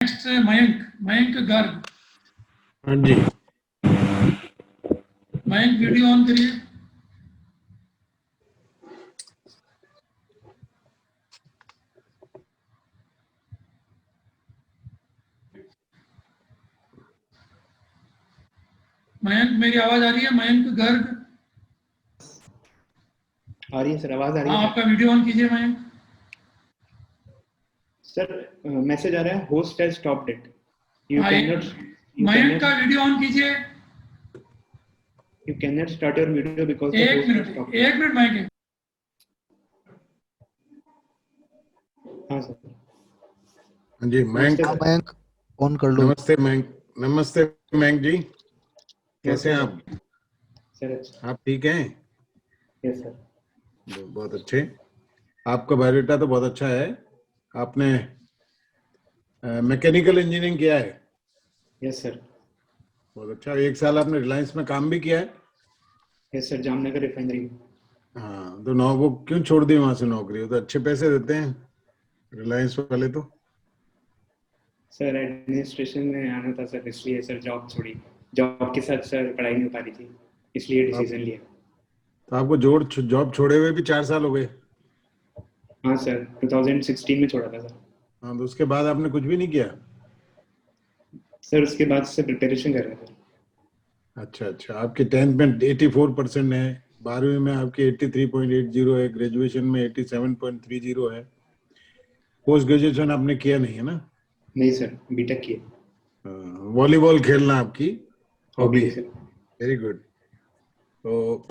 Next Mayank, Mayank Garg. हाँ जी, Mayank video on करिए। मयंक, मेरी आवाज आ रही है? मयंक गर्ग, आ रही है सर, आवाज आ रही हाँ, है आपका वीडियो ऑन कीजिए मयंक। सर। मैसेज आ रहा है, host has stopped it, you हाँ, कैन नॉट मयंक का वीडियो ऑन कीजिए। Start your video because the एक होस्ट हैज मिनट, स्टॉप्ड एक मिनट मयंक। हाँ सर। हाँ जी मयंक, नमस्ते सर। मयंक ऑन कर लो। नमस्ते मयंक, नमस्ते मयंक जी, कैसे हैं आप? सर अच्छा। आप ठीक हैं? Yes sir. बहुत अच्छे। आपका बायोडाटा तो बहुत अच्छा है। आपने मैकेनिकल इंजीनियरिंग किया है? Yes sir. बहुत अच्छा। 1 साल आपने रिलायंस में काम भी किया है? Yes sir, Jamnagar refinery. हाँ, तो वो क्यों छोड़ दी वहां से नौकरी? वो तो अच्छे पैसे देते हैं रिलायंस वाले तो। सर एडमिनिस्ट्रेशन में आना था सर, इसलिए सर जॉब छोड़ी। जॉब के साथ सर पढ़ाई नहीं हो पा रही थी, इसलिए डिसीजन लिया। तो आपको जॉब छोड़े हुए भी 4 साल हो गए? हाँ सर, 2016 में छोड़ा था सर। हाँ, तो उसके बाद आपने कुछ भी नहीं किया? सर उसके बाद से प्रिपरेशन कर रहा था। अच्छा अच्छा, आपकी 10th में 84% है, 12वीं में आपकी 83.80 है, ग्रेजुएशन में 87.30 है। पोस्ट ग्रेजुएशन आपने किया नहीं है ना? नहीं सर, बीटेक किया। वॉलीबॉल खेलना आपकी हॉबी हॉबी है? सर। Very good. तो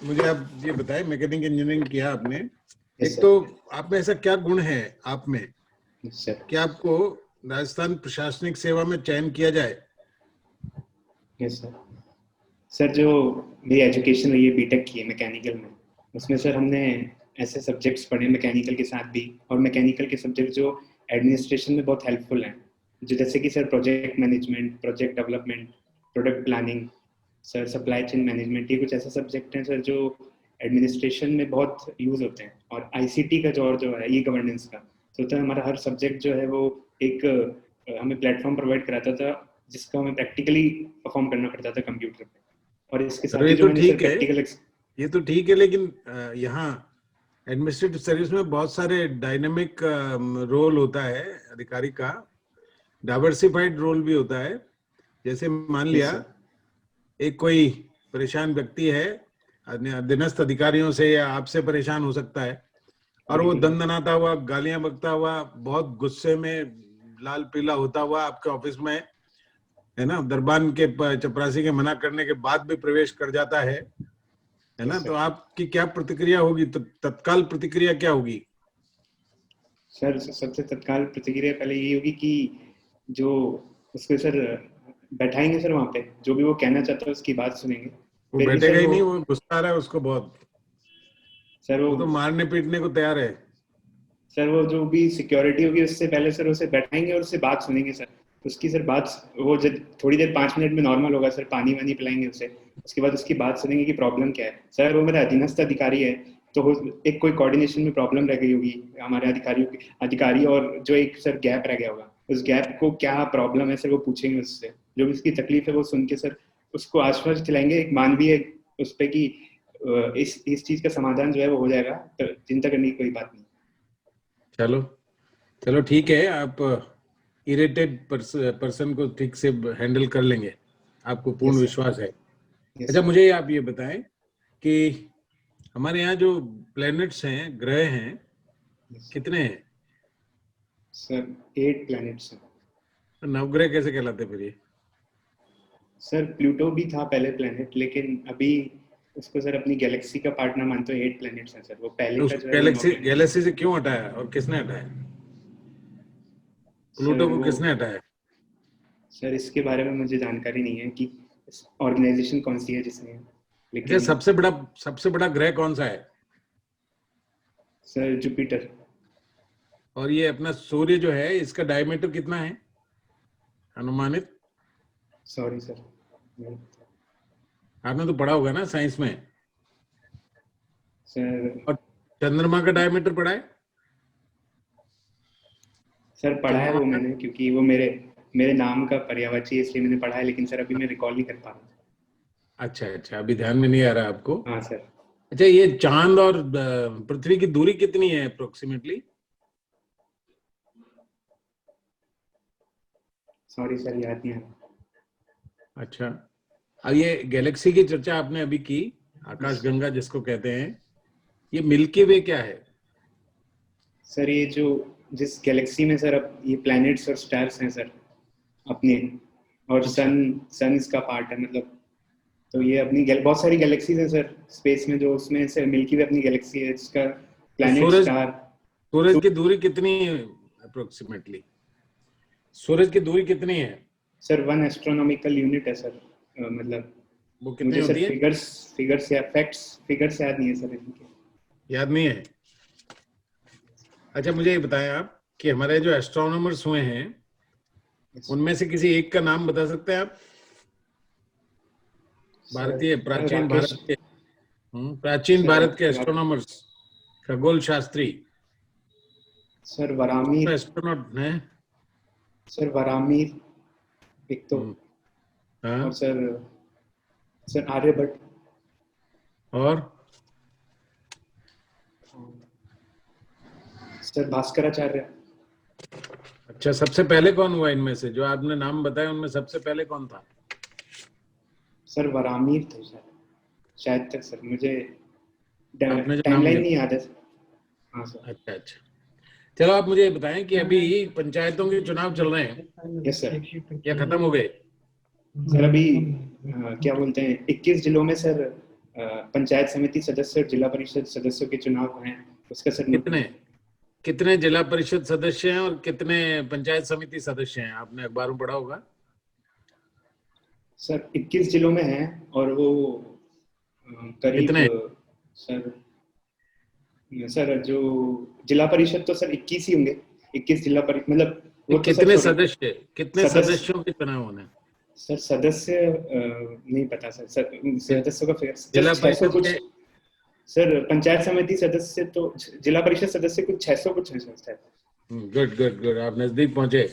मुझे आप ये बताएं, मैकेनिकल इंजीनियरिंग किया आपने, यस एक सर। तो आप में ऐसा क्या गुण है आप में यस सर। कि आपको राजस्थान प्रशासनिक सेवा में चयन किया जाए? Yes sir. सर जो मेरी एजुकेशन हुई है बीटेक की है मैकेनिकल में, उसमें सर हमने ऐसे सब्जेक्ट्स पढ़े मैकेनिकल के साथ भी, और मैकेनिकल के सब्जेक्ट जो एडमिनिस्ट्रेशन में बहुत हेल्पफुल हैं, जो जैसे कि sir project management, project development, product planning, sir supply chain management, ये कुछ ऐसे सब्जेक्ट हैं सर जो एडमिनिस्ट्रेशन में बहुत यूज़ होते हैं। और आईसीटी का जो है ई गवर्नेंस का, तो हमारा हर सब्जेक्ट जो है वो एक हमें प्लेटफॉर्म प्रोवाइड कराता था, जिसका हमें प्रैक्टिकली परफॉर्म करना पड़ता था कंप्यूटर पे। और इसके साथ ये ही जो तो मैंने सर ठीक है, प्रैक्टिकल ये तो ठीक है, लेकिन यहाँ एडमिनिस्ट्रेटिव सर्विस में बहुत सारे डायनेमिक रोल होता है अधिकारी का, डाइवर्सिफाइड रोल भी होता है। जैसे मान लिया एक कोई परेशान व्यक्ति है, अधीनस्थ अधिकारियों से या आपसे परेशान हो सकता है, और वो दंदनाता हुआ, गालियां बकता हुआ, बहुत गुस्से में लाल पीला होता हुआ आपके ऑफिस में, है ना, दरबान के चपरासी के मना करने के बाद भी प्रवेश कर जाता है ना, तो आपकी क्या प्रतिक्रिया होगी? तत्काल प्रतिक्रिया क्या होगी? सर सबसे तत्काल प्रतिक्रिया पहले यही होगी कि जो उसको सर बैठाएंगे सर, वहाँ पे जो भी वो कहना चाहता है उसकी बात सुनेंगे। वो फिर भी सर बैठेगा ही नहीं, वो गुस्सा आ रहा है उसको बहुत, सर वो तो मारने पीटने को तैयार है। सर वो जो भी सिक्योरिटी होगी उससे पहले सर उसे बैठाएंगे और उससे बात सुनेंगे सर। उसकी सर बात, वो जब थोड़ी देर 5 मिनट में नॉर्मल होगा सर, पानी वानी पिलाएंगे उसे, उसके बाद उसकी बात सुनेंगे कि प्रॉब्लम क्या है। सर वो मेरा अधीनस्थ अधिकारी है, तो एक कोई कोऑर्डिनेशन में प्रॉब्लम रह गई होगी हमारे अधिकारियों की, अधिकारी और जो एक सर गैप रह गया होगा, उस गैप को क्या प्रॉब्लम है सर वो पूछेंगे उससे, जो भी उसकी तकलीफ है वो सुन के सर उसको आश्वासन दिलाएंगे एक मानवीय उस पर कि इस चीज का समाधान जो है वो हो जाएगा, तो चिंता करने की कोई बात नहीं। चलो चलो ठीक है, आप इरिटेड पर्सन को ठीक से हैंडल कर लेंगे, आपको पूर्ण विश्वास है। अच्छा, मुझे आप ये बताएं कि हमारे यहाँ जो प्लैनेट्स हैं, ग्रह हैं, कितने हैं? सर 8 प्लैनेट्स हैं। नवग्रह कैसे कहलाते फिर ये? सर प्लूटो भी था पहले प्लैनेट, लेकिन अभी उसको सर अपनी गैलेक्सी का पार्ट ना मानते हो, 8 प्लैनेट्स हैं सर। वो पहले तो का जो है वो 9 प्लैनेट्स। गैलेक्सी से क्यों हटाया और किसने हटाया? प्लूटो को किसने हटाया? सर इसके बारे में मुझे जानकारी नहीं है कि ऑर्गेनाइजेशन कौन सी है जिसने, लेकिन सबसे बड़ा ग्रह कौन सा है? Sir Jupiter. और ये अपना सूर्य जो है, इसका डायमीटर कितना है अनुमानित? सॉरी सर, आपने तो पढ़ा होगा ना साइंस में। सर और चंद्रमा का डायमीटर पढ़ा है? सर पढ़ा है वो मैंने, क्योंकि वो मेरे नाम का पर्यायवाची है, इसलिए मैंने पढ़ा है, लेकिन सर अभी मैं रिकॉल नहीं कर पा रहा हूँ। अच्छा अच्छा, अभी ध्यान में नहीं आ रहा आपको। हाँ सर। अच्छा, ये चांद और पृथ्वी की दूरी कितनी है अप्रोक्सीमेटली? सॉरी सर, याद नहीं आ रहा। अच्छा, अब ये गैलेक्सी की चर्चा आपने अभी की, आकाशगंगा जिसको कहते हैं, ये मिल्की वे क्या है? सर ये जो जिस गैलेक्सी में सर अब ये प्लैनेट्स और स्टार्स हैं सर अपने, और अच्छा। सन इसका पार्ट है, मतलब तो ये अपनी बहुत सारी गैलेक्सीज हैं सर स्पेस में, जो उसमें से मिल्की वे अपनी गैलेक्सी है जिसका प्लैनेट स्टार। सूरज की दूरी कितनी है अप्रोक्सीमेटली? सूरज की दूरी कितनी है सर 1 एस्ट्रोनॉमिकल यूनिट है सर, मतलब वो कितनी मुझे होती सर है? फिगर्स या फैक्ट्स याद नहीं है सर इनके। याद नहीं है? अच्छा, मुझे ये बताएं आप कि हमारे जो एस्ट्रोनॉमर्स हुए हैं उनमें से किसी एक का नाम बता सकते हैं आप? भारतीय, प्राचीन भारत के प्राचीन भारत के एस्ट्रोनॉमर्स, खगोल शास्त्री। सर वरामीर, एस्ट्रोनॉट हैं सर वरामीर एक तो, हाँ, और सर आर्यभट्ट, और सर भास्कराचार्य। अच्छा, सबसे पहले कौन हुआ इनमें से? जो आपने नाम बताया उनमें सबसे पहले कौन था? सर वरामीर थे सर शायद तक, सर मुझे आपने जो नाम टाइमलाइन लिया। नहीं याद है। हाँ सर। अच्छा अच्छा, चलो आप मुझे बताएं कि अभी पंचायतों के चुनाव चल रहे हैं, यस सर। या खत्म हो गए? सर अभी क्या बोलते हैं 21 जिलों में सर पंचायत समिति सदस्य और जिला परिषद सदस्यों के चुनाव हैं, उसका सर कितने जिला परिषद सदस्य हैं और कितने पंचायत समिति सदस्य हैं? आपने अखबार में पढ़ा होगा। सर 21 जिलों में हैं, और वो करीब कितने? सर जो जिला परिषद तो सर 21 ही होंगे, 21 जिला परिषद, मतलब वो तो कितने सर कितने सदस्यों के चुनाव होने? सर सदस्य नहीं पता सर, सदस्यों का फिगर जिला 600 परिषद कुछ के सर, पंचायत समिति सदस्य तो जिला परिषद सदस्य कुछ 600 कुछ है सर। गुड गुड गुड, आप नजदीक पहुंचे।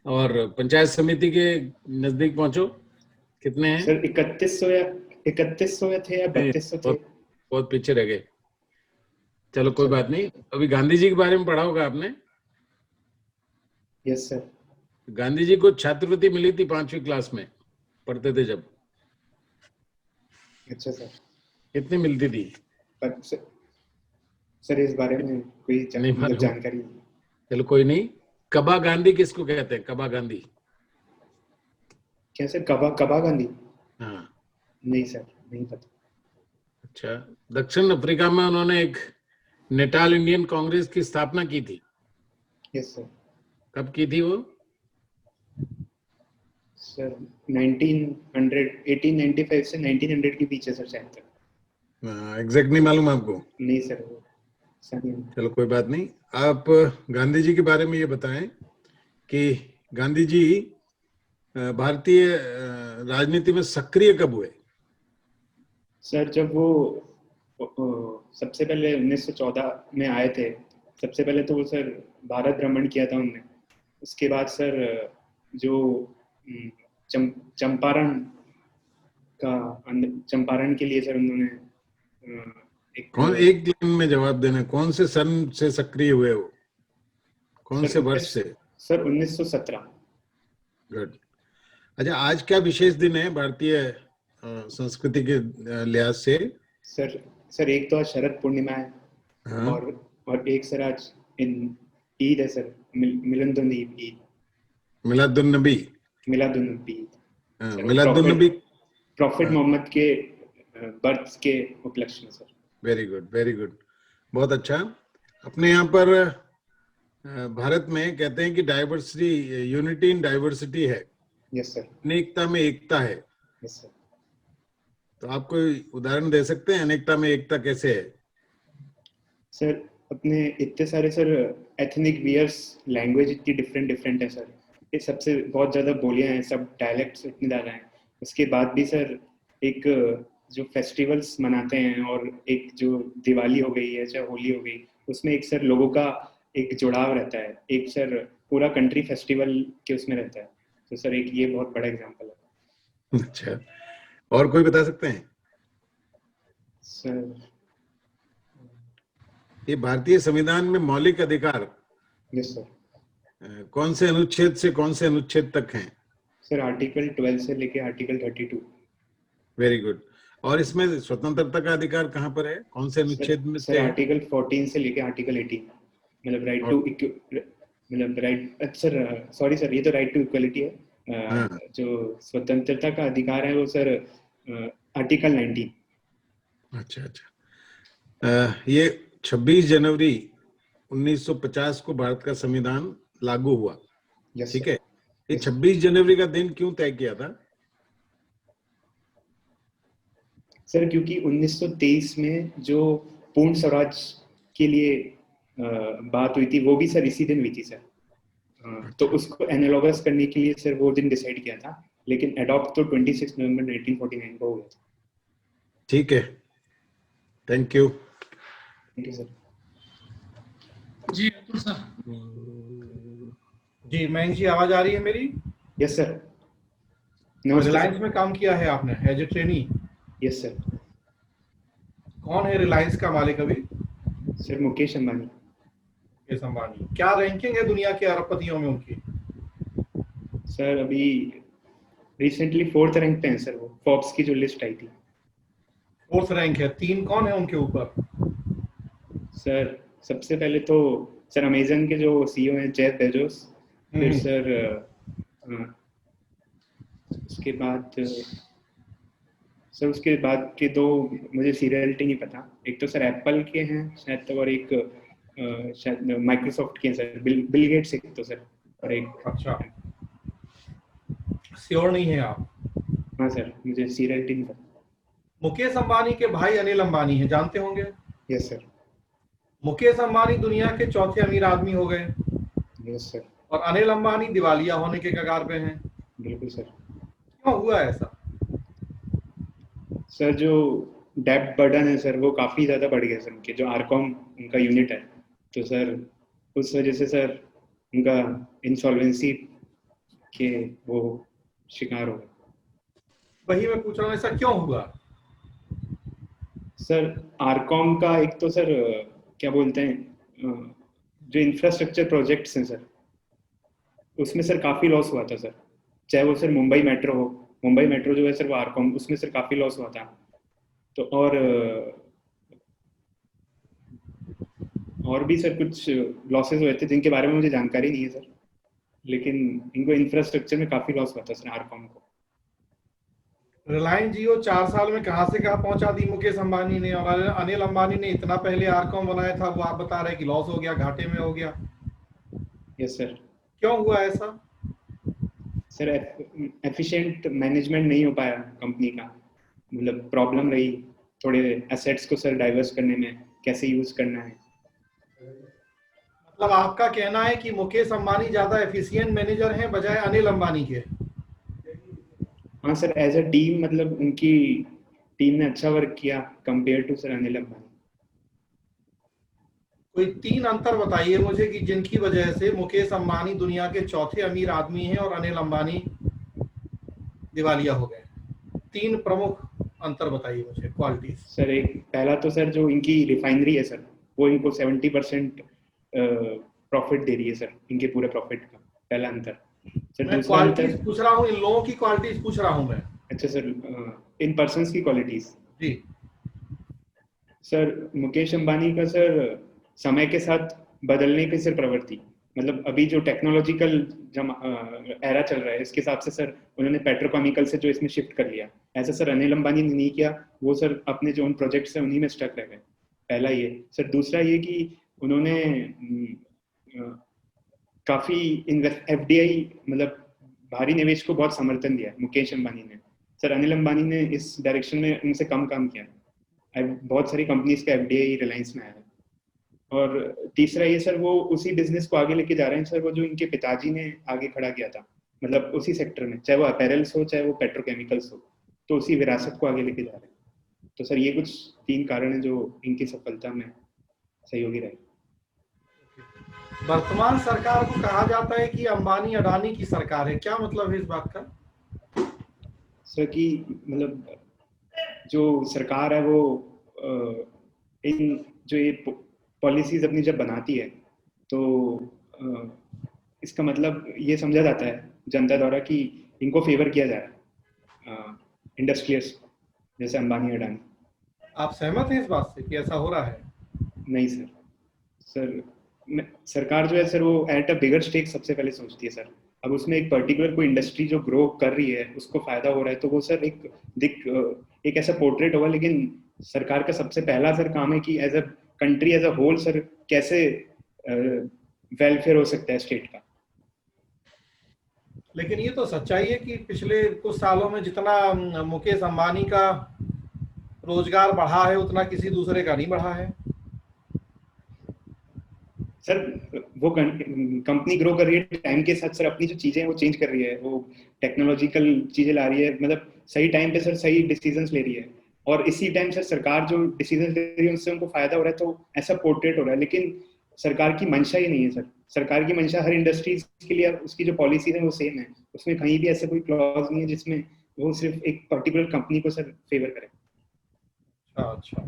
और पंचायत समिति के नजदीक पहुंचो, कितने हैं? सर 3100 या थे, या 3200 थे। बहुत पीछे रह गए। चलो कोई बात नहीं। अभी गांधी जी के बारे में पढ़ा होगा आपने। Yes sir. गांधी जी को छात्रवृत्ति मिली थी 5वीं क्लास में पढ़ते थे जब। अच्छा सर। कितनी मिलती थी? पर सर इस बारे में कोई जानकारी नहीं। चलो कोई नहीं। कबा गांधी किसको कहते हैं? कबा गांधी। क्या सर? कबा गांधी? हाँ। नहीं सर, नहीं पता। अच्छा, दक्षिण अफ्रीका में उन्होंने एक नेटाल इंडियन कांग्रेस की स्थापना की थी। Yes sir. कब की थी वो? सर 1895 से 1900 के बीच है सर शायद तक। एग्जैक्ट नहीं मालूम आपको? नहीं सर। चलो कोई बात नहीं। आप गांधी जी के बारे में ये बताएं कि गांधी जी भारतीय राजनीति में सक्रिय कब हुए? सर जब वो सबसे पहले 1914 में आए थे, सबसे पहले तो वो सर भारत भ्रमण किया था उन्होंने। उसके बाद सर जो चंपारण के लिए सर उन्होंने कौन, एक लाइन में जवाब देना, कौन से सन से सक्रिय हुए वो? कौन से वर्ष से? सर 1917। गुड। अच्छा, आज क्या विशेष दिन है भारतीय संस्कृति के लिहाज से? सर एक तो आज शरद पूर्णिमा है। हाँ। और एक सर आज ईद है सर, मिलादुन्नबी। मिलादुन्नबी प्रॉफिट मोहम्मद के बर्थ के उपलक्ष्य में sir. Very good, very good, बहुत अच्छा। अपने यहाँ पर भारत में कहते हैं कि डाइवर्सिटी, यूनिटी इन डाइवर्सिटी है। Yes sir. अनेकता में एकता है। Yes sir. तो आप कोई उदाहरण दे सकते हैं, अनेकता में एकता कैसे है? सर अपने इतने सारे सर एथनिक वियर्स, लैंग्वेज इतनी डिफरेंट है सर, ये सबसे बहुत ज्यादा बोलियां हैं, सब डायलेक्ट्स इतने ज्यादा हैं। उसके बाद भी सर एक जो फेस्टिवल्स मनाते हैं, और एक जो दिवाली हो गई है, चाहे होली हो गई, उसमें एक सर लोगों का एक जुड़ाव रहता है, एक सर पूरा कंट्री फेस्टिवल के उसमें रहता है। तो सर एक ये बहुत बड़ा एग्जांपल है। अच्छा, और कोई बता सकते हैं? सर ये भारतीय संविधान में मौलिक अधिकार यस सर। कौन से अनुच्छेद से कौन से अनुच्छेद तक हैं? सर आर्टिकल 12 से लेके आर्टिकल 32। Very good. और इसमें स्वतंत्रता का अधिकार कहाँ पर है, कौन से अनुच्छेद में सर से है? आर्टिकल 14 से लेके आर्टिकल 18, मतलब राइट टू मतलब राइट सर, सॉरी सर, ये तो राइट टू इक्वलिटी है। हाँ। जो स्वतंत्रता का अधिकार है वो सर आर्टिकल 19। अच्छा अच्छा। ये 26 जनवरी 1950 को भारत का संविधान लागू हुआ, यस ठीक सर। है। ये 26 जनवरी का दिन क्यों तय किया था? सर क्योंकि 1923 में जो पूर्ण स्वराज के लिए बात हुई थी वो भी सर इसी दिन हुई थी सर। तो उसको एनालॉगस करने के लिए सर वो दिन डिसाइड किया था, लेकिन अडॉप्ट तो 26 नवंबर 1949 को हो गया था। ठीक है, thank you. Thank you sir. जी अतुल सर। जी मयंक जी, आवाज आ रही है मेरी? Yes sir. नमस्ते रिलायंस सर। में काम किया है आपने as a trainee? Yes sir. कौन है रिलायंस का मालिक अभी? सर मुकेश अंबानी। मुकेश अंबानी। क्या रैंकिंग है दुनिया के अरबपतियों में उनकी? सर अभी रिसेंटली 4th रैंक पे हैं सर, वो फोर्ब्स की जो लिस्ट आई थी। 4th रैंक है। 3 कौन है उनके ऊपर? सर सबसे पहले तो सर अमेजन के जो सीईओ हैं जेफ बेजोस, फिर सर उसके बाद सर उसके बाद के दो मुझे सीरियलिटी नहीं पता। एक तो सर एप्पल के हैं शायद तो, और एक शायद माइक्रोसॉफ्ट के हैं सर, बिल गेट्स एक तो सर, और एक। अच्छा, श्योर नहीं है आप? हाँ सर मुझे सीरियलिटी नहीं पता। मुकेश अंबानी के भाई अनिल अंबानी है, जानते होंगे? Yes sir. मुकेश अंबानी दुनिया के चौथे अमीर आदमी हो गए यस सर। और अनिल अंबानी दिवालिया होने के कगार पे हैं। बिल्कुल सर। क्यों हुआ ऐसा? सर जो डेब्ट बर्डन है सर वो काफ़ी ज़्यादा बढ़ गया सर, उनके जो आरकॉम उनका यूनिट है, तो सर उस वजह से सर उनका इंसॉल्वेंसी के वो शिकार हो गए। वही मैं पूछ रहा हूँ, ऐसा क्यों हुआ? सर आरकॉम का एक तो सर क्या बोलते हैं, जो इंफ्रास्ट्रक्चर प्रोजेक्ट्स हैं सर उसमें सर काफ़ी लॉस हुआ था सर। चाहे वो सर मुंबई मेट्रो हो, मुंबई मेट्रो जो है सर वो आरकॉम, उसमें सर काफ़ी लॉस हुआ था। तो और भी सर कुछ लॉसेस हुए थे जिनके बारे में मुझे जानकारी नहीं है सर, लेकिन इनको इंफ्रास्ट्रक्चर में काफ़ी लॉस हुआ था सर आरकॉम को। रिलायंस जियो 4 साल में कहां से कहां पहुंचा दी मुकेश अंबानी ने, और अनिल अंबानी ने इतना पहले आरकॉम बनाया था, वो आप बता रहे कि लॉस हो गया, घाटे में हो गया। Yes sir. क्यों हुआ ऐसा? सर एफिशिएंट मैनेजमेंट नहीं हो पाया कंपनी का, मतलब प्रॉब्लम रही थोड़े एसेट्स को सर डाइवर्स करने में, कैसे यूज करना है। मतलब आपका कहना है कि मुकेश अंबानी ज्यादा एफिशिएंट मैनेजर हैं बजाय अनिल अंबानी के? हाँ सर, एज अ टीम मतलब उनकी टीम ने अच्छा वर्क किया compare to sir Anil Ambani. कोई 3 अंतर बताइए मुझे कि जिनकी वजह से मुकेश अंबानी दुनिया के चौथे अमीर आदमी हैं और अनिल अंबानी दिवालिया हो गए। 3 प्रमुख अंतर बताइए मुझे, क्वालिटीज। सर एक पहला तो सर जो इनकी रिफाइनरी है सर वो इनको 70% प्रॉफिट दे रही है सर, इनके पूरे प्रॉफिट का, पहला अंतर। सर मैं दूसरा क्वालिटीज अंतर, पूछ रहा हूँ, इन लोगों की क्वालिटीज पूछ रहा हूँ मैं। अच्छा सर इन पर्सन्स की क्वालिटीज। जी सर मुकेश अंबानी का सर समय के साथ बदलने की सर प्रवृत्ति, मतलब अभी जो टेक्नोलॉजिकल एरा चल रहा है इसके हिसाब से सर उन्होंने पेट्रोकेमिकल से जो इसमें शिफ्ट कर लिया। ऐसा सर अनिल अंबानी ने नहीं किया, वो सर अपने जो उन प्रोजेक्ट्स हैं उन्हीं में स्टक रह गए। पहला ये सर। दूसरा ये कि उन्होंने काफी एफडीआई मतलब भारी निवेश को बहुत समर्थन दिया मुकेश अंबानी ने। सर अनिल अंबानी ने इस डायरेक्शन में उनसे कम काम किया। बहुत सारी कंपनीज का एफडीआई रिलायंस में आया है। और तीसरा ये सर वो उसी बिजनेस को आगे लेके जा रहे हैं सर, वो जो इनके पिताजी ने आगे खड़ा किया था, मतलब उसी सेक्टर में, चाहे वो अपैरल्स हो चाहे वो पेट्रोकेमिकल्स हो, तो उसी विरासत को आगे लेके जा रहे हैं। तो सर ये कुछ 3 कारण हैं जो इनकी सफलता में सहयोगी रहे। वर्तमान सरकार को कहा जाता है कि अंबानी अडानी की सरकार है, क्या मतलब है इस बात का? सर कि मतलब जो सरकार है वो इन जो ये पॉलिसीज अपनी जब बनाती है तो इसका मतलब ये समझा जाता है जनता द्वारा कि इनको फेवर किया जा रहा है इंडस्ट्रियल्स जैसे अंबानी अडानी। आप सहमत हैं इस बात से कि ऐसा हो रहा है? नहीं सर, सरकार जो है सर वो एट अ बिगर स्टेक सबसे पहले सोचती है सर। अब उसमें एक पर्टिकुलर कोई इंडस्ट्री जो ग्रो कर रही है उसको फायदा हो रहा है तो वो सर एक ऐसा पोर्ट्रेट होगा, लेकिन सरकार का सबसे पहला सर काम है कि as a country as a whole sir कैसे वेलफेयर हो सकता है स्टेट का। लेकिन ये तो सच्चाई है कि पिछले कुछ सालों में जितना मुकेश अंबानी का रोजगार बढ़ा है उतना किसी दूसरे का नहीं बढ़ा है। सर वो कंपनी ग्रो कर रही है टाइम के साथ सर, अपनी जो चीजें हैं वो चेंज कर रही है, वो टेक्नोलॉजिकल चीजें ला रही है, मतलब सही टाइम पे सर सही डिसीजंस ले रही है और इसी टाइम सर सरकार जो डिसीजन ले रही है उससे उनको फायदा हो रहा है तो ऐसा पोर्ट्रेट हो रहा है। लेकिन सरकार की मंशा ही नहीं है सर। सरकार की मंशा हर इंडस्ट्रीज के लिए उसकी जो पॉलिसी है वो सेम है, उसमें कहीं भी ऐसा कोई क्लॉज नहीं है जिसमें वो सिर्फ एक पर्टिकुलर कंपनी को सर फेवर करे। अच्छा,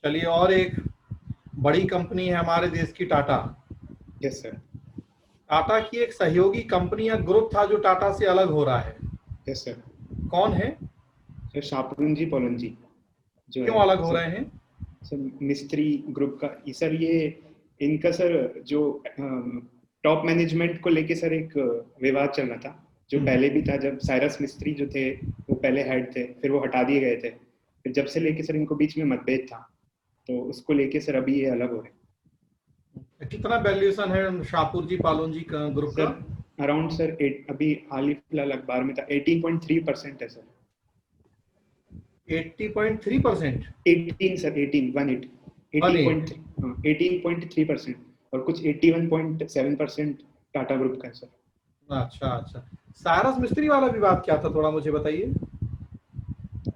चलिए, और एक बड़ी कंपनी है हमारे देश की, टाटा। Yes sir. टाटा की एक सहयोगी कंपनी या ग्रुप था जो टाटा से अलग हो रहा है। Yes sir. कौन है? सर शापरुन जी पोलन जी जो क्यों अलग हो रहे हैं? सर मिस्त्री ग्रुप का सर ये इनका सर जो टॉप मैनेजमेंट को लेके सर एक विवाद चल रहा था जो पहले भी था। जब साइरस मिस्त्री जो थे वो पहले हेड थे, फिर वो हटा दिए गए थे, फिर जब से लेके सर इनको बीच में मतभेद था तो उसको लेके सर अभी ये अलग हो रहे। कितना वैल्यूएशन है शाहपुर जी पालोन जी का ग्रुप का? अराउंड सर अभी हाल ही फिलहाल अखबार में था 18.3% है सर। 80.3%? 18 सर 18.3% और कुछ 81.7% टाटा ग्रुप का है सर। अच्छा अच्छा, साइरस मिस्त्री वाला विवाद क्या था, थोड़ा मुझे बताइए।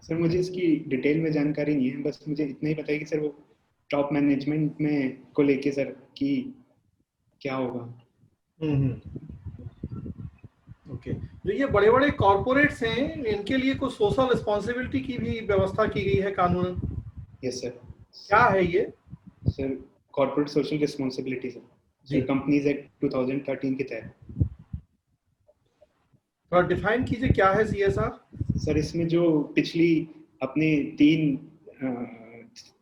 सर मुझे इसकी डिटेल में जानकारी नहीं है, बस मुझे इतना ही पता है कि सर वो टॉप मैनेजमेंट में को लेके सर कि क्या होगा। ओके, जो ये बड़े बड़े कॉर्पोरेट्स हैं इनके लिए कुछ सोशल रिस्पॉन्सिबिलिटी की भी व्यवस्था की गई है कानूनन? Yes sir. क्या है ये? Sir corporate social responsibility sir companies act 2013 के तहत। थोड़ा डिफाइन कीजिए क्या है CSR? सर इसमें जो पिछली अपने 3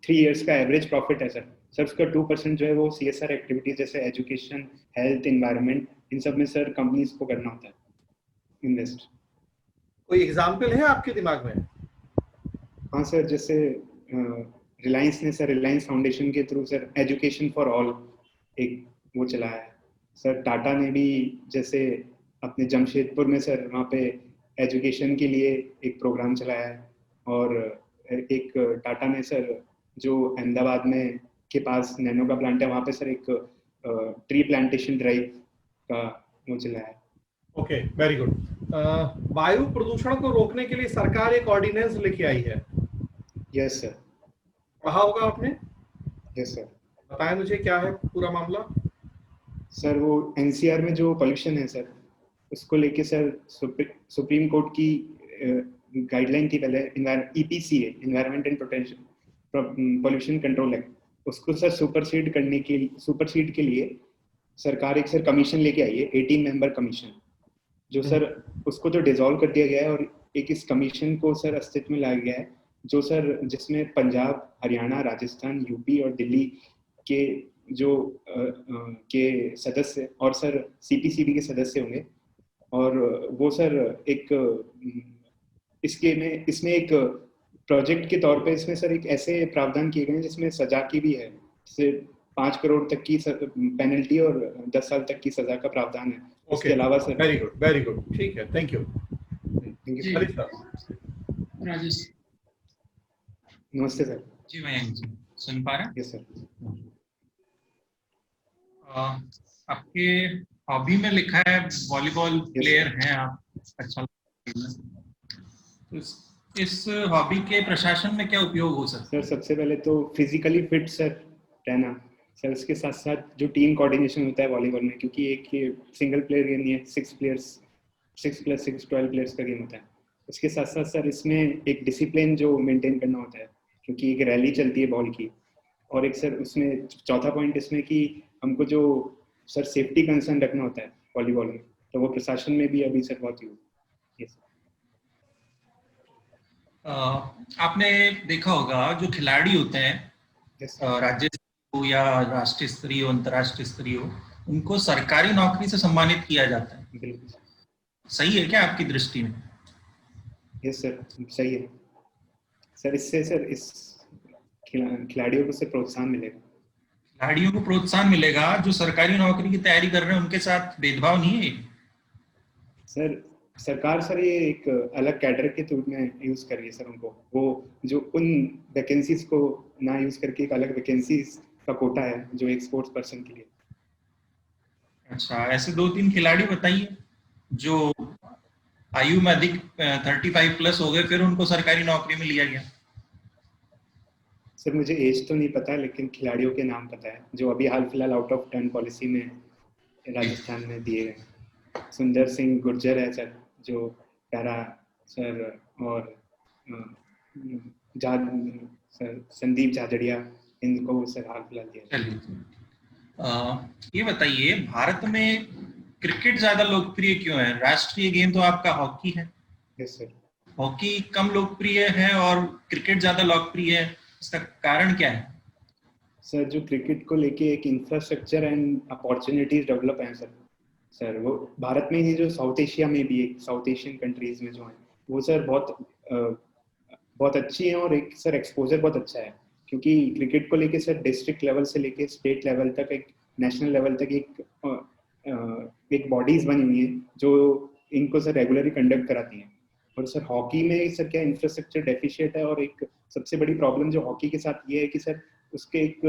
इयर्स का एवरेज प्रॉफिट है सर उसका 2% जो है वो CSR एक्टिविटीज जैसे एजुकेशन, हेल्थ, एनवायरनमेंट, इन सब में सर कंपनीज को करना होता है इन्वेस्ट। कोई एग्जाम्पल है आपके दिमाग में? हाँ सर, जैसे रिलायंस ने सर रिलायंस फाउंडेशन के through sir education for all एक वो चलाया है सर। टाटा ने भी जैसे अपने जमशेदपुर में सर वहाँ पे एजुकेशन के लिए एक प्रोग्राम चलाया है और एक टाटा ने सर जो अहमदाबाद में के पास नैनो का प्लांट है वहाँ पे सर एक ट्री प्लांटेशन ड्राइव का वो चलाया है। Okay, very good. वायु प्रदूषण को रोकने के लिए सरकार एक ऑर्डिनेंस लेके आई है। Yes sir. पढ़ा होगा आपने? Yes sir. बताएं मुझे क्या है पूरा मामला। सर वो NCR में जो पोल्यूशन है सर उसको लेके सर सुप्रीम कोर्ट की गाइडलाइन थी पहले EPCA environment and pollution control act, उसको सर सुपरसीड के लिए सरकार एक सर कमीशन लेके आई है 18 मेंबर कमीशन जो सर उसको तो डिसॉल्व कर दिया गया है और एक इस कमीशन को सर अस्तित्व में लाया गया है जो सर जिसमें पंजाब, हरियाणा, राजस्थान, यूपी और दिल्ली के जो के सदस्य और सर CPCB के सदस्य होंगे और वो सर एक इसमें एक प्रोजेक्ट के तौर पे इसमें सर एक ऐसे प्रावधान किए गए हैं जिसमें सजा की भी है, जैसे 5 करोड़ तक की पेनल्टी और 10 साल तक की सजा का प्रावधान है। उसके अलावा सर वेरी गुड, ठीक है, थैंक यू। राजेश नमस्ते सर। जी मयंक जी, सुन पा रहे हैं? Yes sir. आपके हॉबी में लिखा है वॉलीबॉल प्लेयर हैं आप, अच्छा तो इस हॉबी के प्रशासन में क्या उपयोग हो सकता है? सर सबसे पहले तो फिजिकली फिट सर रहना सर उसके साथ साथ जो टीम कोऑर्डिनेशन होता है वॉलीबॉल में, क्योंकि एक ये सिंगल प्लेयर गेम नहीं है, 6+6 12 प्लेयर्स का गेम होता है। उसके साथ साथ सर इसमें एक डिसिप्लिन जो मेंटेन करना होता है, क्योंकि एक रैली चलती है बॉल की। और एक सर उसमें चौथा पॉइंट इसमें कि हमको जो सर सेफ्टी कंसर्न रखना होता है वॉलीबॉल में, तो वो प्रशासन में भी अभी सर बहुत यूज। यस आपने देखा होगा जो खिलाड़ी होते हैं यस राज्य स्तरीय हो या राष्ट्रीय स्तरीय हो, अंतर्राष्ट्रीय स्तरीय हो, उनको सरकारी नौकरी से सम्मानित किया जाता है। बिल्कुल सही है क्या आपकी दृष्टि में? यस सर, सही है सर। इससे सर इस खिलाड़ियों को से प्रोत्साहन मिलेगा। खिलाड़ियों को प्रोत्साहन मिलेगा। जो सरकारी नौकरी की तैयारी कर रहे हैं उनके साथ भेदभाव नहीं है? सर सरकार सर ये एक अलग कैडर के रूप में यूज कर रही है सर उनको, वो जो उन वैकेंसीज को ना यूज करके एक अलग वैकेंसीज का कोटा है जो एक स्पोर्ट्स पर्सन के लिए। अच्छा, ऐसे 2-3 खिलाड़ी बताइए जो आयु में अधिक 35+ हो गए, फिर उनको सरकारी नौकरी में लिया गया। सर मुझे एज तो नहीं पता, लेकिन खिलाड़ियों के नाम पता है जो अभी हाल फिलहाल आउट ऑफ टर्न पॉलिसी में राजस्थान में दिए गए। सुंदर सिंह गुर्जर है सर जो पैरा सर, और सर संदीप झाझड़िया, इनको सर हाल फिलहाल दिया। चलिए, ये बताइए भारत में क्रिकेट ज्यादा लोकप्रिय क्यों है? राष्ट्रीय गेम तो आपका हॉकी है। Yes sir. हॉकी कम लोकप्रिय है और क्रिकेट ज्यादा लोकप्रिय है, इसका कारण क्या है? सर जो क्रिकेट को लेके एक इंफ्रास्ट्रक्चर एंड अपॉर्चुनिटीज डेवलप हैं सर वो भारत में ही, जो साउथ एशिया में भी, साउथ एशियन कंट्रीज में जो हैं वो सर बहुत अच्छी हैं, और एक सर एक्सपोजर बहुत अच्छा है, क्योंकि क्रिकेट को लेके सर डिस्ट्रिक्ट लेवल से लेके स्टेट लेवल तक, एक नेशनल लेवल तक एक बॉडीज बनी हुई है जो इनको सर रेगुलरली कंडक्ट कराती हैं। और सर हॉकी में सर क्या इंफ्रास्ट्रक्चर डेफिशिएंट है, और एक सबसे बड़ी प्रॉब्लम जो हॉकी के साथ ये है कि सर उसके एक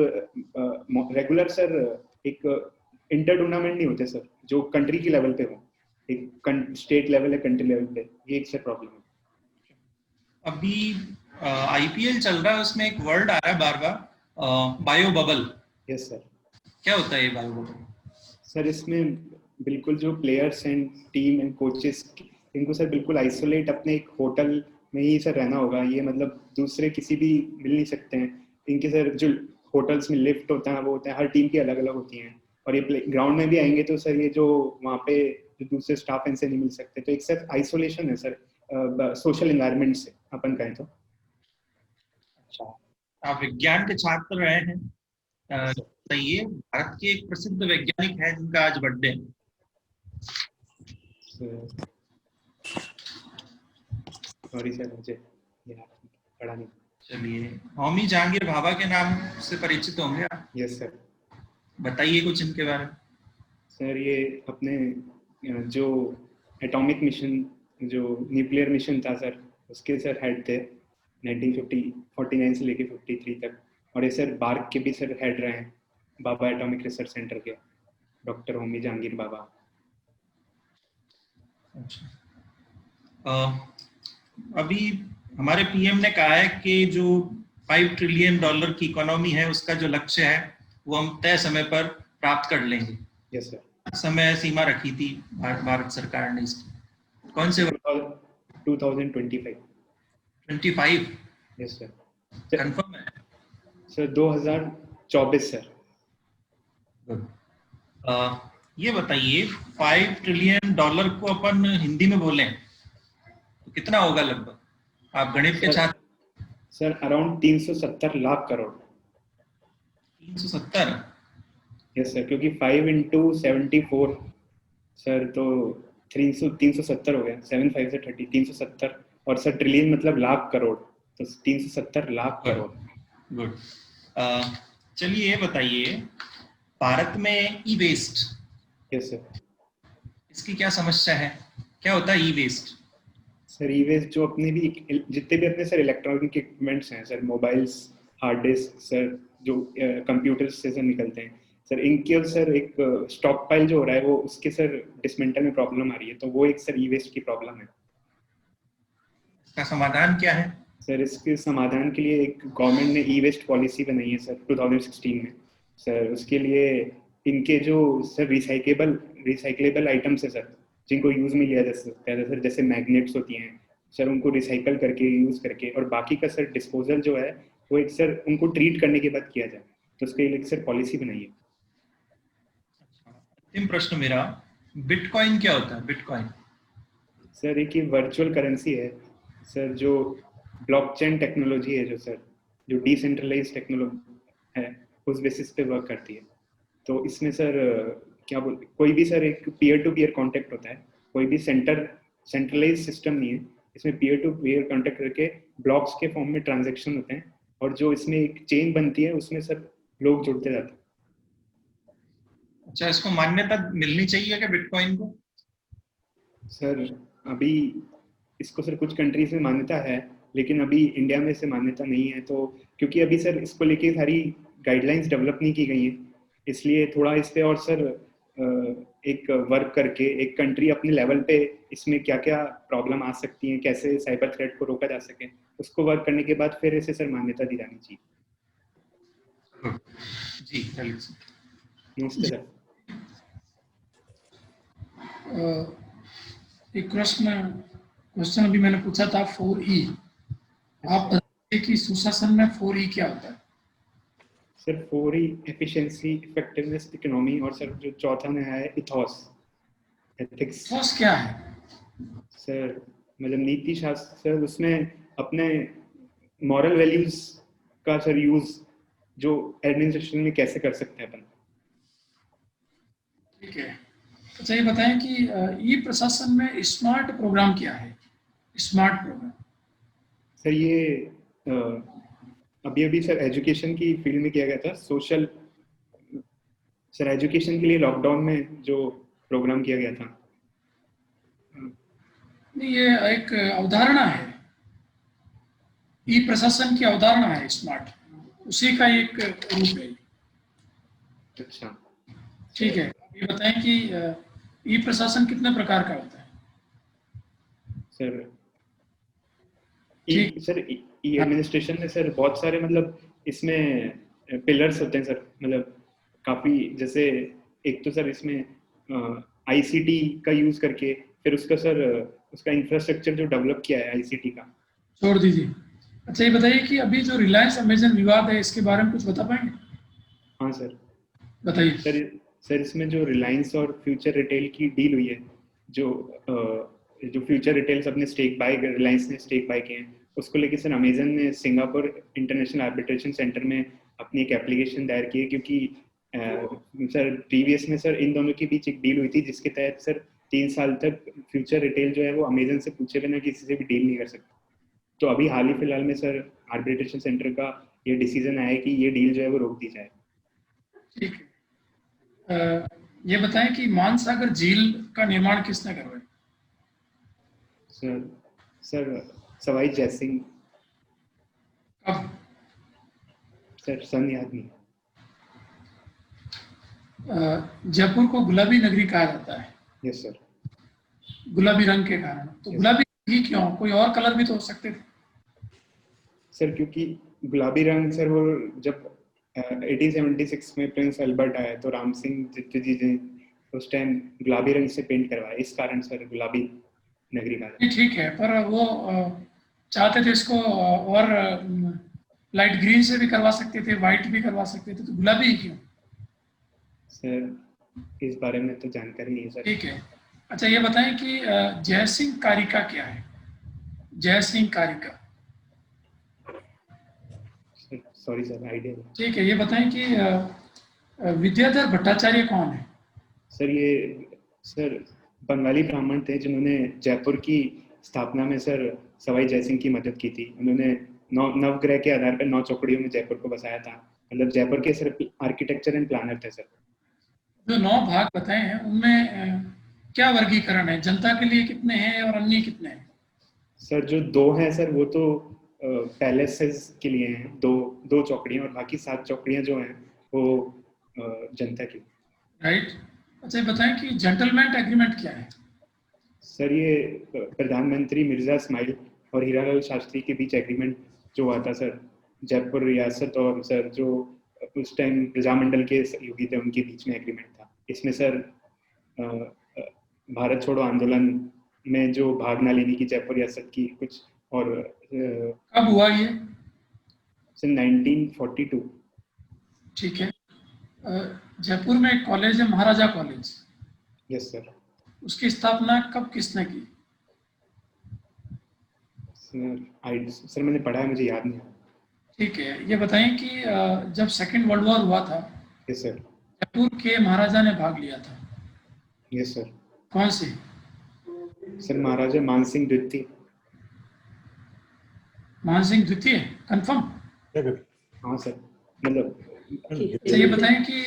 रेगुलर सर एक इंटर टूर्नामेंट नहीं होते सर जो कंट्री की लेवल पे हो, एक स्टेट लेवल या कंट्री लेवल पे, ये एक सर प्रॉब्लम है। अभी आईपीएल चल रहा है, उसमें एक वर्ड आ रहा है बार बार, बायो बबल। Yes sir. क्या होता है ये बायो बबल? सर इसमें बिल्कुल जो players and team and coaches, इनको सर बिल्कुल आइसोलेट अपने एक होटल में ही सर रहना होगा। ये मतलब दूसरे किसी भी मिल नहीं सकते हैं इनके सर। जो होटल्स में लिफ्ट होता है वो होता है, हर टीम की अलग अलग होती हैं, और ये ग्राउंड में भी आएंगे तो सर ये जो वहाँ पे जो दूसरे स्टाफ इनसे नहीं मिल सकते, तो एक सर आइसोलेशन है सर सोशल एनवायरनमेंट से अपन कहें तो। अच्छा, आप विज्ञान के छात्र रहे हैं, बताइए भारत के एक प्रसिद्ध वैज्ञानिक है जिनका आज बर्थडे है। सॉरी सर, मुझे पढ़ा नहीं। चलिए, होमी जहांगीर भाभा के नाम से परिचित होंगे आप? Yes sir. बताइए कुछ इनके बारे में। सर ये अपने जो एटॉमिक मिशन, जो न्यूक्लियर मिशन था सर, उसके सर हेड थे 1949 से लेके 53 तक। और ये सर बार्क के भी सर हेड रहे हैं, भाभा एटॉमिक रिसर्च सेंटर के, डॉक्टर होमी जहांगीर भाभा। अच्छा, अभी हमारे पीएम ने कहा है कि जो $5 ट्रिलियन की इकोनॉमी है उसका जो लक्ष्य है वो हम तय समय पर प्राप्त कर लेंगे। Yes sir. समय सीमा रखी थी भारत सरकार ने इसकी, कौन से? 2025। 25? Yes sir. कंफर्म है सर 2024 सर। ये बताइए $5 ट्रिलियन को अपन हिंदी में बोलें तो कितना होगा लगभग? आप गणित के छात्र। Sir around 370 lakh crore. 370? Yes sir, क्योंकि 5 into 74 सर तो 370 हो गया, 7 5 से 30, 370। और सर ट्रिलियन मतलब लाख करोड़, तो 370 लाख करोड़। गुड। चलिए ये बताइए भारत में ई वेस्ट, यस सर, इसकी क्या समस्या है? क्या होता है ई वेस्ट? सर ई वेस्ट जो अपने भी जितने भी अपने सर इलेक्ट्रॉनिक इक्विपमेंट्स हैं sir, mobiles, hard disk sir, जो कंप्यूटर्स से सर निकलते हैं सर, इनके सर एक स्टॉक पाइल जो हो रहा है वो उसके सर डिसमेंटल में प्रॉब्लम आ रही है, तो वो एक सर ई वेस्ट की प्रॉब्लम है। इसका समाधान क्या है? सर इसके समाधान के लिए एक गवर्नमेंट ने ई वेस्ट पॉलिसी बनाई है सर 2016 में, सर उसके लिए इनके जो सर रिसाइकलेबल आइटम्स है सर, जिनको यूज में लिया जा सकता है सर, जैसे मैग्नेट्स होती हैं सर, उनको रिसाइकल करके यूज करके, और बाकी का सर डिस्पोजल जो है वो एक सर उनको ट्रीट करने के बाद किया जाए, तो उसके लिए एक सर पॉलिसी बनाइए। अंतिम प्रश्न मेरा, बिटकॉइन क्या होता है? बिटकॉइन सर एक ये वर्चुअल करेंसी है सर, जो ब्लॉकचेन टेक्नोलॉजी है, जो सर जो डिसेंट्रलाइज टेक्नोलॉजी है उस बेसिस पे वर्क करती है। तो इसमें सर क्या बोल, कोई भी सर एक पीयर टू पीयर कांटेक्ट होता है, कोई भी सेंट्रलाइज सिस्टम नहीं है, इसमें पीयर टू पीयर कांटेक्ट करके ब्लॉक्स के फॉर्म में ट्रांजैक्शन होते हैं, और जो इसमें एक चेन बनती है उसमें सर लोग जुड़ते जाते हैं। अच्छा, इसको मान्यता मिलनी चाहिए क्या बिटकॉइन को? सर अभी इसको सर कुछ कंट्रीज में मान्यता है, लेकिन अभी इंडिया में से मान्यता नहीं है, तो क्योंकि अभी सर इसको लेके सारी गाइडलाइंस डेवलप नहीं की गई हैं, इसलिए थोड़ा इस पे और सर एक वर्क करके एक कंट्री अपने लेवल पे इसमें क्या क्या प्रॉब्लम आ सकती हैं, कैसे साइबर थ्रेट को रोका जा सके, उसको वर्क करने के बाद फिर इसे सर मान्यता दी जानी चाहिए। जी ललित सर। नमस्ते सर। एक क्वेश्चन अभी मैंने पूछा था 4E, आप बताइए कि सुशासन में 4E क्या होता है? Sir 4E efficiency, effectiveness, economy, और सर जो चौथा में है इथॉस, एथिक्स। इथॉस क्या है? सर मतलब नीति शास्त्र सर, उसमें अपने मॉरल वैल्यूज का सर यूज जो एडमिनिस्ट्रेशन में कैसे कर सकते हैं अपन। ठीक है। अच्छा ये बताएं कि ई प्रशासन में स्मार्ट प्रोग्राम क्या है? स्मार्ट प्रोग्राम सर ये अभी अभी सर एजुकेशन की फील्ड में किया गया था, सोशल सर एजुकेशन के लिए लॉकडाउन में जो प्रोग्राम किया गया था। नहीं, ये एक अवधारणा है, ई प्रशासन की अवधारणा है स्मार्ट, उसी का एक रूप है। अच्छा ठीक है, ये बताएं कि ई प्रशासन कितने प्रकार का होता है? सर ठीक। सर ई एडमिनिस्ट्रेशन में सर बहुत सारे मतलब इसमें पिलर्स होते हैं सर, मतलब काफी, जैसे एक तो सर इसमें आईसीटी का यूज करके फिर उसका सर उसका इंफ्रास्ट्रक्चर जो डेवलप किया है आईसीटी का। छोड़ दीजिए। अच्छा ये बताइए कि अभी जो रिलायंस अमेजन विवाद है इसके बारे में कुछ बता पाएंगे? हाँ सर बताइए। सर इसमें जो रिलायंस और फ्यूचर रिटेल की डील हुई है, जो फ्यूचर रिटेल्स अपने स्टेक बाय, रिलायंस ने स्टेक बाय किए हैं, उसको लेके सर अमेजन ने सिंगापुर इंटरनेशनल आर्बिट्रेशन सेंटर में अपनी एक एप्लीकेशन दायर की है, क्योंकि सर प्रीवियस में सर इन दोनों के बीच एक डील हुई थी जिसके तहत सर 3 साल तक फ्यूचर रिटेल जो है वो अमेजन से पूछे बिना किसी से भी डील नहीं कर सकता। तो अभी हाल ही फिलहाल में सर आर्बिट्रेशन सेंटर का ये डिसीजन आया है कि ये डील जो है वो रोक दी जाए। ठीक है, ये बताएं कि मानसागर झील का निर्माण किसने करवाया? सर सवाई जयसिंह। कब? सर सन याद नहीं। जयपुर को गुलाबी नगरी कहा जाता है। Yes sir. गुलाबी रंग के कारण। तो गुलाबी ही क्यों? कोई और कलर भी तो हो सकते थे। सर क्योंकि गुलाबी रंग सर वो जब 1876 में प्रिंस अल्बर्ट आए तो राम सिंह जी ने उस टाइम गुलाबी रंग से पेंट करवाया, इस कारण सर गुलाबी नगरी का। ठीक है, पर वो चाहते थे इसको और लाइट ग्रीन से भी करवा सकते थे, व्हाइट भी करवा सकते थे, तो गुलाबी ही क्यों? सर इस बारे में तो जानकारी नहीं है सर। ठीक है। अच्छा ये बताएं कि जयसिंह कारिका क्या है? जयसिंह कारिका। Sorry sir, idea. ठीक है, ये बताएं कि विद्याधर भट्टाचार्य कौन है? सर ये सर बंगाली ब्राह्मण थे जिन्होंने जयपुर की स्थापना में सर सवाई जयसिंह की मदद की थी। उन्होंने नवग्रह के आधार पर 9 चौकड़ियों में जयपुर को बसाया था, मतलब जयपुर के सर आर्किटेक्चर एंड प्लानर थे सर। जो 9 भाग बताए हैं उनमें क्या वर्गीकरण है? जनता के लिए कितने हैं और अन्य कितने हैं? सर जो 2 हैं सर वो तो पैलेसेस के लिए हैं, दो चौकड़ियां, और बाकी 7 चौकड़ियां जो हैं वो जनता की। राइट। अच्छा बताएं कि जेंटलमैन एग्रीमेंट क्या है? सर ये प्रधानमंत्री मिर्जा इस्माइल और हीरालाल शास्त्री के बीच एग्रीमेंट जो हुआ था सर, जयपुर रियासत और सर जो उस टाइम प्रजामंडल के सहयोगी थे, उनके बीच में एग्रीमेंट था। इसमें सर भारत छोड़ो आंदोलन में जो भाग न लेने की जयपुर रियासत की कुछ और कब हुआ ये? सर 1942। ठीक है। जयपुर में एक कॉलेज है महाराजा कॉलेज, यस सर। उसकी स्थापना कब किसने की? सर मैंने पढ़ा है, मुझे याद नहीं आ रहा। ठीक है, ये बताएं कि जब सेकेंड वर्ल्ड वॉर हुआ था, यस सर। जयपुर के महाराजा ने भाग लिया था, यस सर। कौन से? सर महाराजा मानसिंह द्वितीय। मानसिंह द्वितीय, कंफर्म? हाँ सर, मतलब अच्छा, ये बताएं कि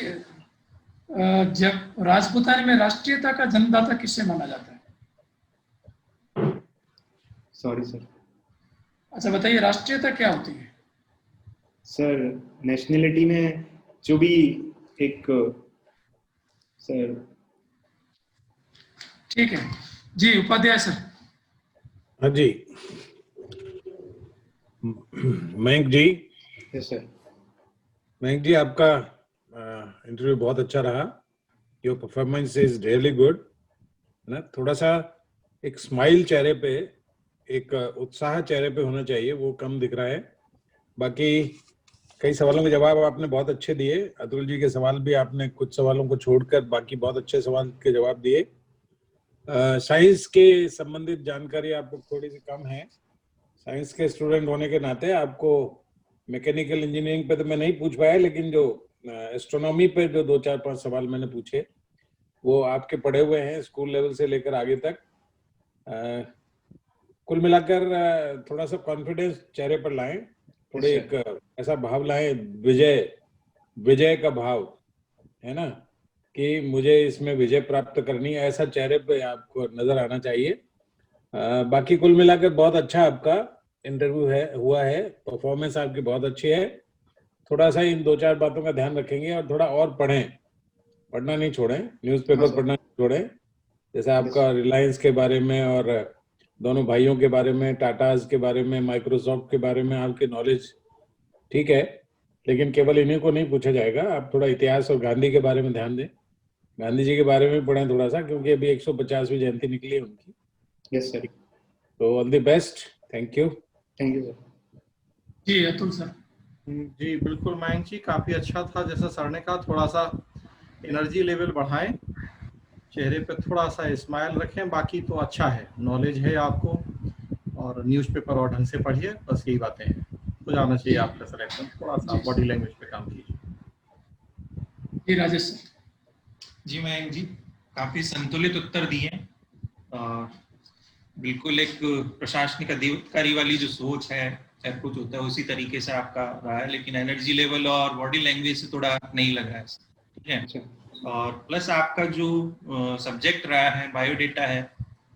जब राजपूताना में राष्ट्रीयता का जन्मदाता किसे माना जाता है? Sorry sir. अच्छा बताइए, राष्ट्रीयता क्या होती है? सर नेशनलिटी में जो भी एक सर। ठीक है जी, उपाध्याय सर। हाँ जी, मयंक जी। Yes sir. मयंक जी, आपका इंटरव्यू बहुत अच्छा रहा। Your performance is really good ना। थोड़ा सा एक स्माइल चेहरे पे, एक उत्साह चेहरे पे होना चाहिए, वो कम दिख रहा है। बाकी कई सवालों के जवाब आपने बहुत अच्छे दिए। अतुल जी के सवाल भी आपने कुछ सवालों को छोड़कर बाकी बहुत अच्छे सवाल के जवाब दिए। साइंस के संबंधित जानकारी आपको थोड़ी सी कम है। साइंस के स्टूडेंट होने के नाते आपको मैकेनिकल इंजीनियरिंग पे तो मैं नहीं पूछ पाया, लेकिन जो एस्ट्रोनॉमी पे जो 2-4-5 सवाल मैंने पूछे वो आपके पढ़े हुए हैं स्कूल लेवल से लेकर आगे तक। कुल मिलाकर थोड़ा सा कॉन्फिडेंस चेहरे पर लाएं, थोड़े एक ऐसा भाव लाएं, विजय का भाव है ना, कि मुझे इसमें विजय प्राप्त करनी है, ऐसा चेहरे पे आपको नजर आना चाहिए। बाकी कुल मिलाकर बहुत अच्छा आपका इंटरव्यू हुआ है। परफॉर्मेंस आपकी बहुत अच्छी है। थोड़ा सा इन 2-4 बातों का ध्यान रखेंगे और थोड़ा और पढ़ें, पढ़ना नहीं छोड़ें, न्यूज़पेपर पढ़ना नहीं छोड़ें। जैसे आपका रिलायंस के बारे में और दोनों भाइयों के बारे में, टाटाज के बारे में, माइक्रोसॉफ्ट के बारे में आपकी नॉलेज ठीक है, लेकिन केवल इन्हीं को नहीं पूछा जाएगा। आप थोड़ा इतिहास और गांधी के बारे में ध्यान दें, गांधी जी के बारे में पढ़ें थोड़ा सा, क्योंकि अभी 150वीं जयंती निकली है उनकी। Yes sir. तो all the best. Thank you. Thank you sir. जी अतुल सर। जी बिल्कुल मयंक जी, काफी अच्छा था। जैसा सर ने कहा, थोड़ा सा एनर्जी लेवल बढ़ाएं, चेहरे पे थोड़ा सा स्माइल रखें। बाकी तो अच्छा है, नॉलेज है आपको, और न्यूज़पेपर और ढंग से पढ़िए, बस यही बातें हैं। हो जाना चाहिए आपका सिलेक्शन। थोड़ा सा बॉडी लैंग्वेज पे काम कीजिए। जी राजेश सर। जी मयंक जी, काफी संतुलित उत्तर दिए। बिल्कुल एक प्रशासनिक अधिकारी वाली जो सोच है, अप्रोच होता है, उसी तरीके से आपका रहा है, लेकिन एनर्जी लेवल और बॉडी लैंग्वेज से थोड़ा नहीं लग रहा है। ठीक है। अच्छा। और प्लस आपका जो सब्जेक्ट रहा है बायोडेटा है,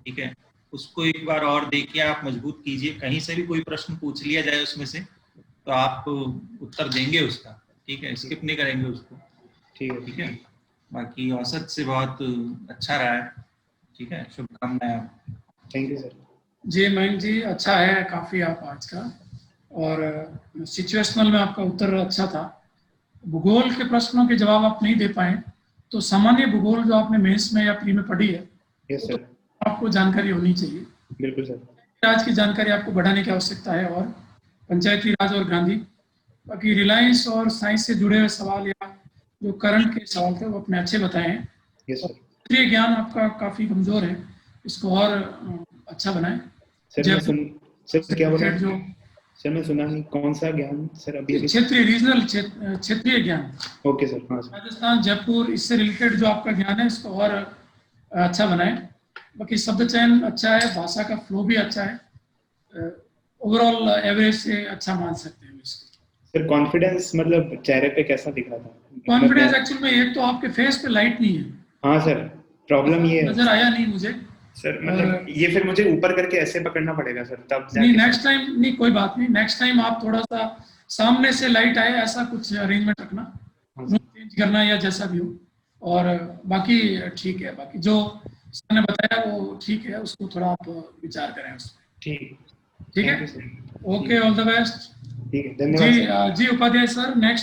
ठीक है, उसको एक बार और देखिए, आप मजबूत कीजिए। कहीं से भी कोई प्रश्न पूछ लिया जाए उसमें से, तो आप उत्तर देंगे उसका। ठीक है, स्किप नहीं करेंगे उसको। ठीक है। बाकी औसत से बहुत अच्छा रहा है। ठीक है, शुभकामनाएं। Thank you sir. जी मयंक जी, अच्छा है काफी आप आज का, और सिचुएशनल में आपका उत्तर अच्छा था। भूगोल के प्रश्नों के जवाब आप नहीं दे पाए, तो सामान्य भूगोल जो आपने मेंस में या प्री में पढ़ी है, यस सर। तो आपको जानकारी होनी चाहिए। बिल्कुल सर। राज की जानकारी आपको बढ़ाने की आवश्यकता है, और पंचायती राज और गांधी। बाकी रिलायंस और साइंस से जुड़े हुए सवाल या जो करंट के सवाल थे वो अपने अच्छे बताए हैं। Yes sir. क्षेत्रीय ज्ञान आपका काफी कमजोर है, इसको और अच्छा बनाएं। सर क्या बोला? जो सर मैं सुना नहीं, कौन सा ज्ञान सर? अभी क्षेत्रीय रीजनल क्षेत्रीय ज्ञान। Okay sir. हाँ सर। राजस्थान, जयपुर, इससे रिलेटेड जो आपका ज्ञान है इसको और अच्छा बनाएं। बाकी शब्द चयन अच्छा है, भाषा का फ्लो भी अच्छा है, ओवरऑल एवरेज से अच्छा मान सकते हैं इसको। सर कॉन्फिडेंस मतलब चेहरे पे कैसा दिख रहा था? कॉन्फिडेंस एक्चुअल में एक तो आपके फेस पे लाइट नहीं है। हाँ सर, प्रॉब्लम ये है। नजर आया नहीं मुझे सर, मतलब ये फिर मुझे ऊपर करके ऐसे पकड़ना पड़ेगा सर, तब नहीं। नेक्स्ट टाइम नहीं, कोई बात नहीं, नेक्स्ट टाइम आप थोड़ा सा सामने से लाइट आए ऐसा कुछ अरेंजमेंट रखना, चेंज करना या जैसा भी हो। और बाकी ठीक है, बाकी जो सर ने बताया वो ठीक है, उसको थोड़ा आप विचार करें उस पर। ठीक है। Okay, all the best. ठीक है, धन्यवाद जी। जी उपाध्याय सर, नेक्स्ट